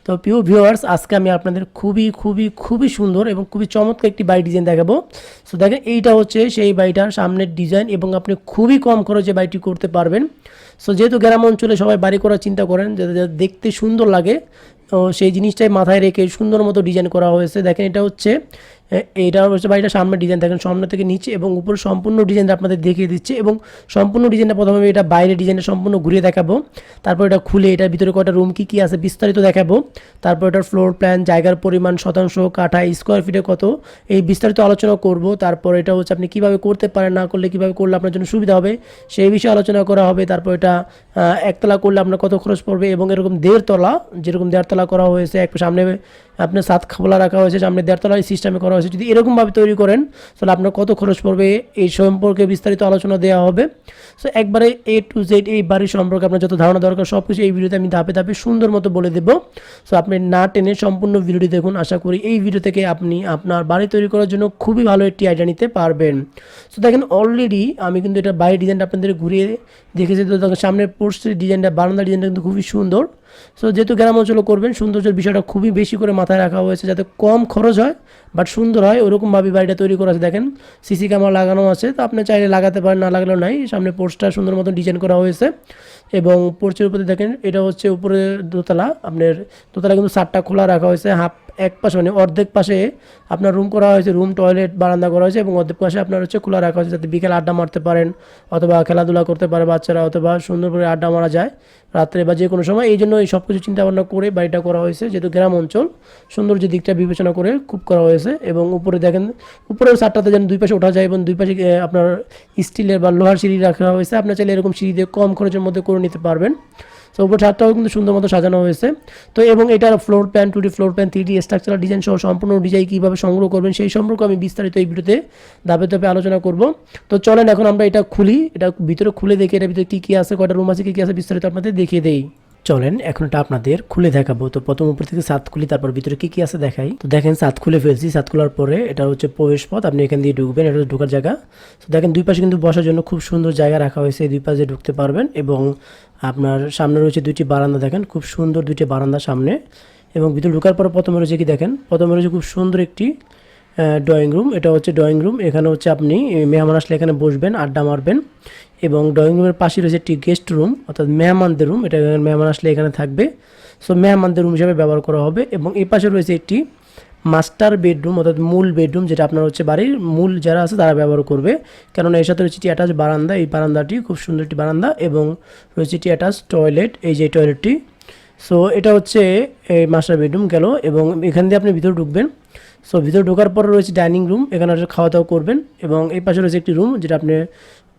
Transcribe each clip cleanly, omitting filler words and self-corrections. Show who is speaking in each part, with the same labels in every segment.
Speaker 1: তো প্রিয় ভিউয়ার্স, আজকে আমি আপনাদের খুবই সুন্দর এবং খুবই চমৎকার একটি বাড়ি ডিজাইন দেখাবো। সো দেখেন, এইটা হচ্ছে সেই বাড়িটার সামনের ডিজাইন এবং আপনি খুবই কম খরচে বাড়িটি করতে পারবেন। সো যেহেতু গ্রাম অঞ্চলে সবাই বাড়ি করার চিন্তা করেন, যাতে দেখতে সুন্দর লাগে, তো সেই জিনিসটাই মাথায় রেখে সুন্দর মতো ডিজাইন করা হয়েছে। দেখেন, এটা হচ্ছে এইটা হচ্ছে বাড়িটার সামনের ডিজাইন। দেখেন, সামনে থেকে নিচে এবং উপরে সম্পূর্ণ ডিজাইনটা আপনাদের দেখিয়ে দিচ্ছে এবং সম্পূর্ণ ডিজাইনটা প্রথমে এটা বাইরের ডিজাইনটা সম্পূর্ণ ঘুরিয়ে দেখাবো, তারপর এটা খুলে এটার ভিতরে কয়টা রুম কী আছে বিস্তারিত দেখাবো, তারপর এটার ফ্লোর প্ল্যান, জায়গার পরিমাণ, শতাংশ, কাঠা, স্কোয়ার ফিটে কত, এই বিস্তারিত আলোচনা করব। তারপর এটা হচ্ছে আপনি কীভাবে করতে পারেন, না করলে কীভাবে করলে আপনার জন্য সুবিধা হবে সেই বিষয়ে আলোচনা করা হবে। তারপর এটা একতলা করলে আপনার কত খরচ পড়বে এবং এরকম দেড়তলা, যেরকম দেড়তলা করা হয়েছে, এক সামনে আপনার সাত খোলা রাখা হয়েছে, সামনে দেড়তলা সিস্টেমে করা হয়েছে, যদি এরকমভাবে তৈরি করেন তাহলে আপনার কত খরচ পড়বে এই সম্পর্কে বিস্তারিত আলোচনা দেওয়া হবে। সো একবারে A to Z এই বাড়ির সম্পর্কে আপনার যত ধারণা দরকার সব কিছু এই ভিডিওতে আমি ধাপে ধাপে সুন্দর মতো বলে দেবো। সো আপনি না টেনে সম্পূর্ণ ভিডিওটি দেখুন। আশা করি এই ভিডিও থেকে আপনি আপনার বাড়ি তৈরি করার জন্য খুবই ভালো একটি আইডিয়া নিতে পারবেন। সো দেখেন, অলরেডি আমি কিন্তু এটা বাড়ির ডিজাইনটা আপনাদের ঘুরিয়ে দেখেছি। তো দেখেন, সামনের পোস্টের ডিজাইনটা, বারান্দার ডিজাইনটা কিন্তু খুবই সুন্দর। সো যেহেতু গ্রাম অঞ্চলে করবেন, সৌন্দর্যের বিষয়টা খুবই বেশি করে মাথায় রাখা হয়েছে যাতে কম খরচ হয় বাট সুন্দর হয়, ওরকমভাবে বাড়িটা তৈরি করা আছে। দেখেন, সিসি ক্যামেরা লাগানো আছে, তো আপনি চাইলে লাগাতে পারেন, না লাগালেও নাই। সামনে পোস্টটা সুন্দর মতন ডিজাইন করা হয়েছে এবং পোর্চের উপরে দেখেন, এটা হচ্ছে উপরে দোতলা। আপনার দোতলা কিন্তু 7টা খোলা রাখা হয়েছে, হাফ এক পাশে মানে অর্ধেক পাশে আপনার রুম করা হয়েছে, রুম টয়লেট বারান্দা করা হয়েছে এবং অর্ধেক পাশে আপনার হচ্ছে খোলা রাখা হয়েছে যাতে বিকেল আড্ডা মারতে পারেন অথবা খেলাধুলা করতে পারে বাচ্চারা, অথবা সুন্দর করে আড্ডা মারা যায় রাত্রে বা যে কোনো সময়। এই জন্য এই সব কিছু চিন্তা ভাবনা করে বাড়িটা করা হয়েছে, যেহেতু গ্রাম অঞ্চল সৌন্দর্য দিকটা বিবেচনা করে খুব করা হয়েছে। এবং উপরে দেখেন, উপরের ছাদটাতে যেন দুই পাশে ওঠা যায় এবং দুই পাশে আপনার স্টিলের বা লোহার সিঁড়ি রাখা হয়েছে। আপনার চাইলে এরকম সিঁড়ি দিয়ে কম খরচের মধ্যে করে নিতে পারবেন। তো উপর ছাদটাও কিন্তু সুন্দর মতো সাজানো হয়েছে। তো এবং এটার floor plan, 2D floor plan, 3D structural design সহ সম্পূর্ণ ডিজাইন কীভাবে সংগ্রহ করবেন সেই সম্পর্কে আমি বিস্তারিত এই ভিডিওতে ধাপে ধাপে আলোচনা করব। তো চলেন এখন আমরা এটা খুলি, এটা ভিতরে খুলে দেখি এটার ভিতরে কী আছে, কয়টা রুম আছে, কী আছে বিস্তারিত আপনাদের দেখিয়ে দেই। চলেন এখন এটা আপনাদের খুলে দেখাবো। তো প্রথম উপর থেকে ছাদ খুলি, তারপর ভিতরে কি আছে দেখাই। তো দেখেন, ছাদ খুলে ফেলছি। ছাদ খোলার পরে এটা হচ্ছে প্রবেশ পথ, আপনি এখান দিয়ে ঢুকবেন, এটা ঢোকার জায়গা। তো দেখেন, দুই পাশে কিন্তু বসার জন্য খুব সুন্দর জায়গা রাখা হয়েছে, দুই পাশে ঢুকতে পারবেন। এবং আপনার সামনে রয়েছে 2টি বারান্দা, দেখেন খুব সুন্দর 2টি বারান্দা সামনে। এবং ভিতরে ঢোকার পরে প্রথমে রয়েছে কি দেখেন, প্রথমে রয়েছে খুব সুন্দর একটি ড্রয়িং রুম। এটা হচ্ছে ড্রয়িং রুম, এখানে হচ্ছে আপনি মেহমান আসলে এখানে বসবেন, আড্ডা মারবেন। এবং ড্রয়িং রুমের পাশে রয়েছে একটি গেস্ট রুম, অর্থাৎ মেহমানদের রুম, এটা মেহমান আসলে এখানে থাকবে। সো মেহমানদের রুম হিসেবে ব্যবহার করা হবে। এবং এই পাশে রয়েছে একটি মাস্টার বেডরুম, অর্থাৎ মূল বেডরুম, যেটা আপনার হচ্ছে বাড়ির মূল যারা আছে তারা ব্যবহার করবে, কেননা এর সাথে রয়েছে একটি অ্যাটাচ বারান্দা। এই বারান্দাটি খুব সুন্দর একটি বারান্দা এবং রয়েছে একটি অ্যাটাচ টয়লেট, এই যে টয়লেটটি। সো এটা হচ্ছে এই মাস্টার বেডরুম গেল। এবং এখান দিয়ে আপনি ভিতরে ঢুকবেন। সো ভিতরে ঢোকার পরে রয়েছে ডাইনিং রুম, এখানে খাওয়া দাওয়া করবেন। এবং এই পাশে রয়েছে একটি রুম যেটা আপনি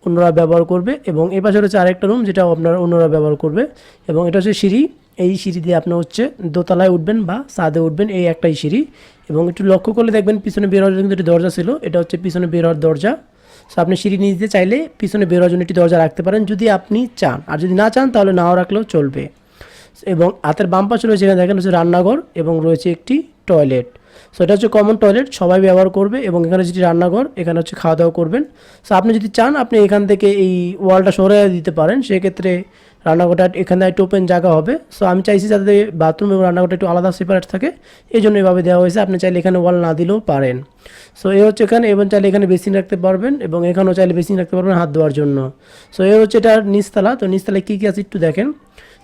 Speaker 1: অন্যরা ব্যবহার করবে এবং এই পাশে রয়েছে আরেকটা রুম যেটা আপনারা অন্যরা ব্যবহার করবে। এবং এটা হচ্ছে সিঁড়ি, এই সিঁড়ি দিয়ে আপনি হচ্ছে দোতলায় উঠবেন বা ছাদে উঠবেন, এই একটাই সিঁড়ি। এবং একটু লক্ষ্য করলে দেখবেন পিছনে বের হওয়ার জন্য কিন্তু একটি দরজা ছিল, এটা হচ্ছে পিছনে বের হওয়ার দরজা। সো আপনি সিঁড়ি নিয়ে দিতে চাইলে পিছনে বের হওয়ার জন্য একটি দরজা রাখতে পারেন যদি আপনি চান, আর যদি না চান তাহলে নাও রাখলেও চলবে। এবং হাতের বাম পাশে রয়েছে, এখানে দেখেন হচ্ছে রান্নাঘর এবং রয়েছে একটি টয়লেট। সো এটা হচ্ছে কমন টয়লেট, সবাই ব্যবহার করবে। এবং এখানে যেটি রান্নাঘর, এখানে হচ্ছে খাওয়া দাওয়া করবেন। সো আপনি যদি চান আপনি এখান থেকে এই ওয়ালটা সরে দিতে পারেন, সেক্ষেত্রে রান্নাঘরটা এখানে একটু ওপেন জায়গা হবে। সো আমি চাইছি যাতে বাথরুম এবং রান্নাঘরটা একটু আলাদা সেপারেট থাকে, এই জন্য এভাবে দেওয়া হয়েছে। আপনি চাইলে এখানে ওয়াল না দিলেও পারেন। সো এই হচ্ছে এখানে, এবং চাইলে এখানে বেসিন রাখতে পারবেন এবং এখানেও চাইলে বেসিন রাখতে পারবেন হাত ধোয়ার জন্য। সো এই হচ্ছে এটার নিচতলা। তো নিচতলায় কী আছে একটু দেখেন।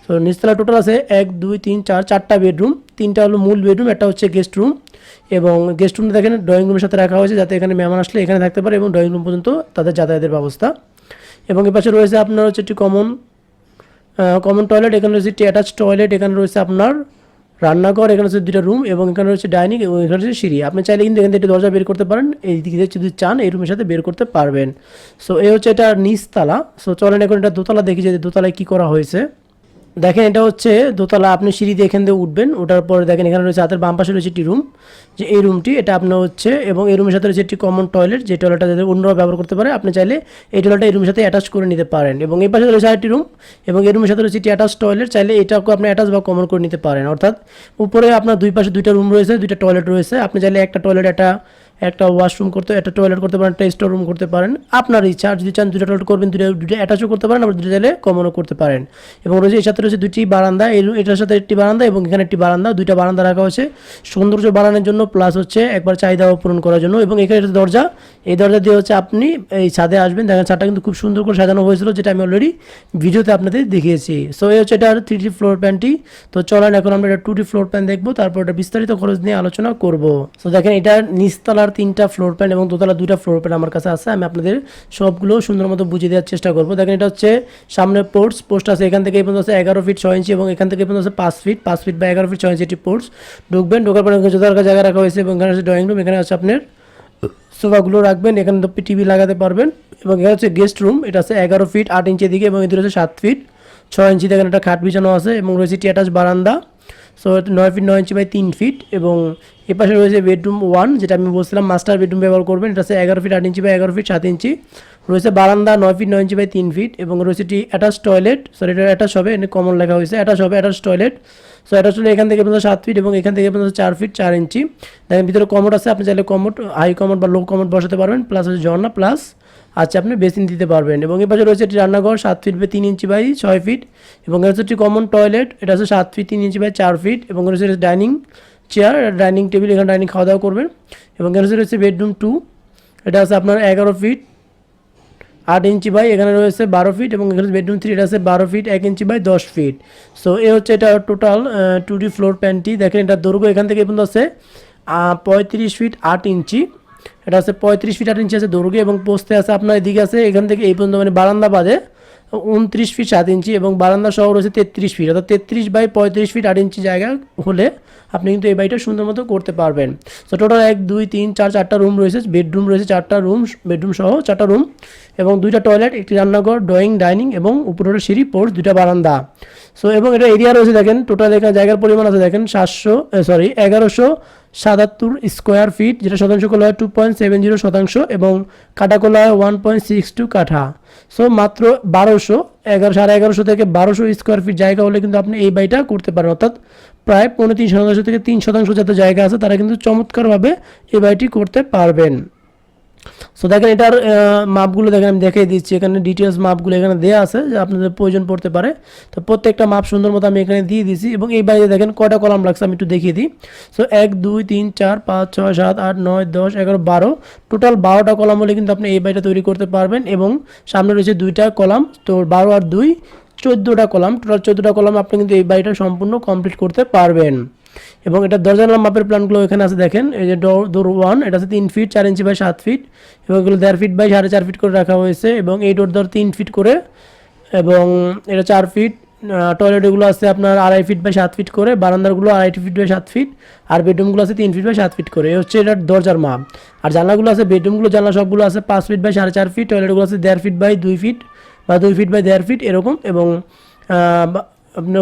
Speaker 1: তো নিচতলা টোটাল আছে 1 2 3 4 4টা বেডরুম, 3টা হলো মূল বেডরুম, একটা হচ্ছে গেস্ট রুম। এবং গেস্ট রুমটা দেখেন ড্রয়িং রুমের সাথে রাখা হয়েছে যাতে এখানে মেহমান আসলে এখানে থাকতে পারে এবং ড্রয়িং রুম পর্যন্ত তাদের যাতায়াতের ব্যবস্থা। এবং এর পাশে রয়েছে আপনার হচ্ছে একটি কমন টয়লেট, এখানে রয়েছে একটি অ্যাটাচ টয়লেট, এখানে রয়েছে আপনার রান্নাঘর, এখানে হচ্ছে 2টা রুম এবং এখানে রয়েছে ডাইনিং এবং এখানে রয়েছে সিঁড়ি। আপনি চাইলে কিন্তু এখান থেকে একটি দরজা বের করতে পারেন, এই দিকে যদি চান এই রুমের সাথে বের করতে পারবেন। সো এই হচ্ছে এটা নিচতলা। সো চলেন এখন এটা দোতলা দেখি যে দোতলায় কী করা হয়েছে। দেখেন, এটা হচ্ছে দোতলা, আপনি সিঁড়ি দিয়ে এখান দিয়ে উঠবেন। ওঠার পরে দেখেন এখানে রয়েছে হাতের বাম পাশে রয়েছে একটি রুম, যে এই রুমটি এটা আপনার হচ্ছে। এবং এই রুমের সাথে রয়েছে একটি কমন টয়লেট, যে টয়লেটটা যাতে অন্যরা ব্যবহার করতে পারে, আপনি চাইলে এই টয়লেটটা এই রুমের সাথে অ্যাটাচ করে নিতে পারেন। এবং এই পাশে রয়েছে আরেকটি রুম এবং এই রুমের সাথে রয়েছে একটি অ্যাটাচ টয়লেট, চাইলে এটাকে আপনি অ্যাটাচ বা কমন করে নিতে পারেন। অর্থাৎ উপরে আপনার দুই পাশে 2টা রুম রয়েছে, 2টা টয়লেট রয়েছে, আপনি চাইলে একটা টয়লেট একটা একটা ওয়াশরুম করতে, একটা টয়লেট করতে পারেন, একটা স্টোর রুম করতে পারেন, আপনার ইচ্ছা। আর যদি চান দুটো টয়লেট করবেন, দুটো অ্যাটাচও করতে পারেন, আবার দুটো চাইলে কমনও করতে পারেন। এবং রয়েছে এর সাথে রয়েছে দুটি বারান্দা, এটার সাথে একটি বারান্দা এবং এখানে একটি বারান্দা, দুইটা বারান্দা রাখা হয়েছে সৌন্দর্য বাড়ানোর জন্য, প্লাস হচ্ছে একবার চাহিদাও পূরণ করার জন্য। এবং এখানে একটা দরজা, এই দরজা দিয়ে হচ্ছে আপনি এই ছাদে আসবেন। দেখেন ছাদটা কিন্তু খুব সুন্দর করে সাজানো হয়েছিল, যেটা আমি অলরেডি ভিডিওতে আপনাদের দেখিয়েছি। সো এই হচ্ছে এটার 3D ফ্লোর প্ল্যানটি। তো চলেন এখন আমরা এটা 2D ফ্লোর প্ল্যান দেখবো, তারপর এটা বিস্তারিত খরচ নিয়ে আলোচনা করব। সো দেখেন এটার নিচতলার 3টা ফ্লোর প্ল্যান এবং দোতলা 2টা ফ্লোর প্ল্যান আমার কাছে আছে। আমি আপনাদের সবগুলো সুন্দর মতো বুঝিয়ে দেওয়ার চেষ্টা করবো। দেখেন এটা হচ্ছে সামনে পোস্ট আছে, এখান থেকে এই পর্যন্ত আছে 11 ফিট 6 ইঞ্চি এবং এখান থেকে এই পর্যন্ত আছে 5 ফিট বা 11 ফিট 6 ইঞ্চি এটি পোর্টস। ঢোকার পরে জোতার জায়গা রাখা হয়েছে এবং এখানে আছে ড্রয়িং রুম, এখানে আছে আপনার সোফাগুলো রাখবেন, এখানে তো টিভি লাগাতে পারবেন। এবং এখানে হচ্ছে গেস্ট রুম, এটা আছে 11 ফিট 8 ইঞ্চি দিকে এবং এদিকে হচ্ছে 7 ফিট 6 ইঞ্চি। দেখেন একটা খাট বিছানো আছে এবং রয়েছে অ্যাটাচ বারান্দা। So 9 feet 9 inch by 3 feet. এবং এ পাশে রয়েছে বেডরুম 1, যেটা আমি বলছিলাম মাস্টার বেডরুম ব্যবহার করবেন, এটা আছে 11 ফিট 8 ইঞ্চি বাই 11 ফিট 7 ইঞ্চি। রয়েছে বারান্দা 9 ফিট 9 ইঞ্চি বাই 3 ফিট এবং রয়েছে এটি অ্যাটাচ টয়লেট। সরি এটা অ্যাটাচ হবে, এখানে কমন লেখা হয়েছে অ্যাটাচ হবে, attach toilet. So attach toilet এখান থেকে পর্যন্ত 7 ফিট এবং এখান থেকে পর্যন্ত 4 ফিট 4 ইঞ্চি। দেখেন ভিতরে কমোড আছে, আপনি চাইলে কমোড হাই কমোড বা লো কমোড বসাতে পারবেন, প্লাস হচ্ছে ঝর্ণা, প্লাস আচ্ছা আপনি বেসিন দিতে পারবেন। এবং এর পাশে রয়েছে একটি রান্নাঘর 7 feet by 3 inch by 6 feet এবং এটা হচ্ছে একটি কমন টয়লেট, এটা হচ্ছে 7 ফিট 3 ইঞ্চি বাই 4 ফিট এবং রয়েছে ডাইনিং চেয়ার, ডাইনিং টেবিল, এখানে ডাইনিং খাওয়া দাওয়া করবেন। এবং এখানে রয়েছে বেডরুম 2, এটা আছে আপনার 11 ফিট 8 ইঞ্চি বাই এখানে রয়েছে 12 ফিট এবং এখানে বেডরুম 3, এটা আছে 12 feet 1 inch by 10 feet. So এ হচ্ছে এটা টোটাল 2D ফ্লোর প্ল্যানটি। দেখেন এটা দৈর্ঘ্য এখান থেকে পর্যন্ত আছে 35 ফিট 8 ইঞ্চি, এটা আছে 35 ফিট 8 ইঞ্চি আছে দৈর্ঘ্য এবং পোস্তে আছে আপনার এদিকে আছে এখান থেকে এই পর্যন্ত মানে বারান্দা বাদে 29 ফিট 7 ইঞ্চি এবং বারান্দা সহ রয়েছে 33 ফিট, অর্থাৎ 33 বাই 35 ফিট 8 ইঞ্চি জায়গা হলে আপনি কিন্তু এই বাড়িটা সুন্দর মতো করতে পারবেন। সো টোটাল 1 2 3 4 4টা রুম রয়েছে, বেডরুম রয়েছে 4টা রুম, বেডরুম সহ 4টা রুম এবং 2টা টয়লেট, একটি রান্নাঘর, ড্রয়িং, ডাইনিং এবং উপরের সিঁড়ি, পোর্চ, 2টা বারান্দা। সো এবং এটা এরিয়া রয়েছে দেখেন টোটাল এখানে জায়গার পরিমাণ আছে দেখেন 1177 স্কোয়ার ফিট, যেটা শতাংশ কোলা হয় 2.70 শতাংশ এবং কাঠা কোলা হয় 1.62 কাঠা। সো মাত্র 1100 থেকে 1200 স্কোয়ার ফিট জায়গা হলে কিন্তু আপনি এই বাড়িটা করতে পারেন, অর্থাৎ প্রায় 3.5 থেকে 3% যাতে জায়গা আছে তারা কিন্তু চমৎকারভাবে এই বাড়িটি করতে পারবেন। সো দেখেন এটার মাপগুলো দেখেন আমি দেখিয়ে দিচ্ছি, এখানে ডিটেলস মাপগুলো এখানে দেওয়া আছে যে আপনাদের প্রয়োজন পড়তে পারে। তো প্রত্যেকটা মাপ সুন্দর মতো আমি এখানে দিয়ে দিয়েছি এবং এই বাইরে দেখেন কয়টা কলাম লাগছে আমি একটু দেখিয়ে দিই। সো 1 2 3 4 5 6 7 8 9 10 11 12 টোটাল 12টা কলাম হলে কিন্তু আপনি এই বাড়িটা তৈরি করতে পারবেন। এবং সামনে রয়েছে 2টা কলাম, তো 12 আর 2 14টা কলাম, টোটাল 14টা কলাম আপনি কিন্তু এই বাড়িটা সম্পূর্ণ কমপ্লিট করতে পারবেন। এবং এটা দরজা জানালা মাপের প্ল্যানগুলো এখানে আছে দেখেন, এই যে ডোর 1 এটা আছে 3 ফিট 4 ইঞ্চি বাই 7 ফিট এবং এগুলো 1.5 ফিট বাই 4.5 ফিট করে রাখা হয়েছে এবং এই ডোর 3 ফিট করে এবং এটা 4 ফিট। টয়লেট এগুলো আছে আপনার 2.5 ফিট বাই 7 ফিট করে, বারান্দাগুলো 2.5 ফিট বাই 7 ফিট আর বেডরুমগুলো আছে 3 ফিট বাই 7 ফিট করে। এই হচ্ছে এটার দরজার মাপ। আর জানলাগুলো আছে বেডরুমগুলো জানলা সবগুলো আছে 5 ফিট বাই 4.5 ফিট, টয়লেটগুলো আছে 1.5 ফিট বাই 2 ফিট বা 2 ফিট বাই 1.5 ফিট এরকম। এবং আপনার